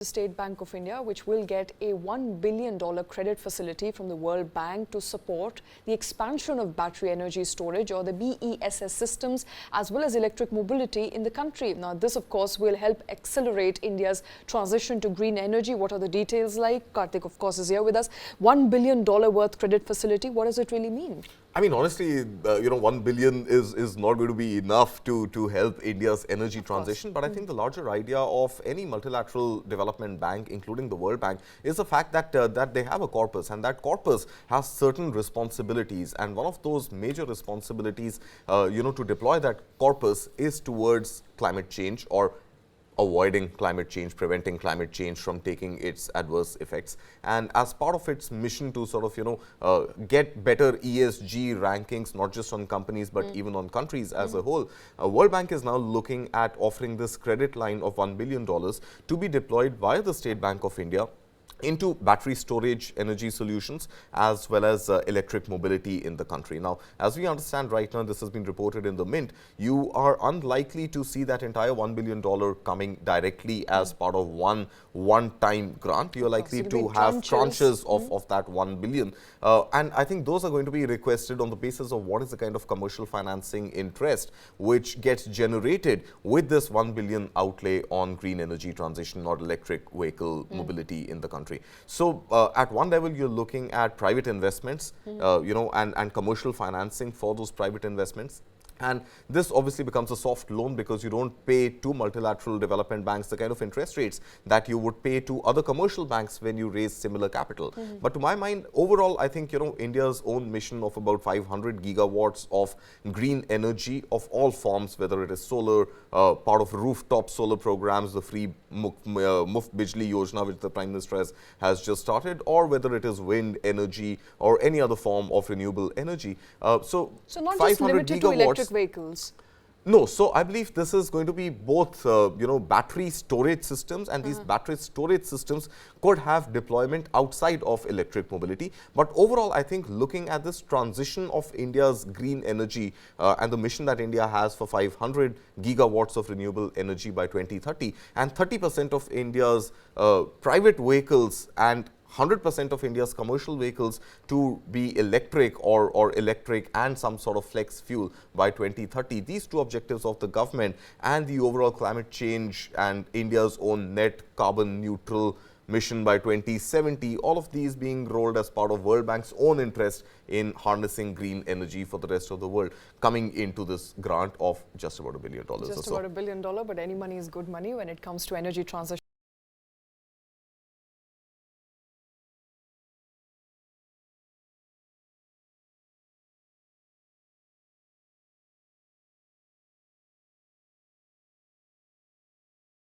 The State Bank of India, which will get a $1 billion credit facility from the World Bank to support the expansion of battery energy storage, or the BESS systems, as well as electric mobility in the country. Now, this, of course, will help accelerate India's transition to green energy. What are the details like? Karthik, of course, is here with us. $1 billion worth credit facility. What does it really mean? I mean, honestly, 1 billion is not going to be enough to help India's energy transition. But I think the larger idea of any multilateral development bank, including the World Bank, is the fact that that they have a corpus, and that corpus has certain responsibilities. And one of those major responsibilities, to deploy that corpus is towards climate change, or avoiding climate change, preventing climate change from taking its adverse effects. And as part of its mission to sort of, get better ESG rankings, not just on companies, but even on countries as a whole, World Bank is now looking at offering this credit line of $1 billion to be deployed via the State Bank of India into battery storage energy solutions, as well as electric mobility in the country. Now, as we understand right now, this has been reported in the Mint, you are unlikely to see that entire $1 billion coming directly as part of one-time grant. You're likely to have tranches of that 1 billion. And I think those are going to be requested on the basis of what is the kind of commercial financing interest which gets generated with this 1 billion outlay on green energy transition or electric vehicle mobility in the country. So, at one level, you're looking at private investments, and commercial financing for those private investments. And this obviously becomes a soft loan because you don't pay to multilateral development banks the kind of interest rates that you would pay to other commercial banks when you raise similar capital. But to my mind, overall, I think, India's own mission of about 500 gigawatts of green energy of all forms, whether it is solar, part of rooftop solar programs, the free Muft Bijli Yojana, which the Prime Minister has just started, or whether it is wind energy or any other form of renewable energy. So not just limited to electric vehicles. No, so I believe this is going to be both, battery storage systems, and these battery storage systems could have deployment outside of electric mobility. But overall, I think looking at this transition of India's green energy and the mission that India has for 500 gigawatts of renewable energy by 2030, and 30% of India's private vehicles and 100% of India's commercial vehicles to be electric or electric and some sort of flex fuel by 2030. These two objectives of the government and the overall climate change and India's own net carbon neutral mission by 2070, all of these being rolled as part of World Bank's own interest in harnessing green energy for the rest of the world, coming into this grant of just about $1 billion or so. Just about $1 billion, but any money is good money when it comes to energy transition.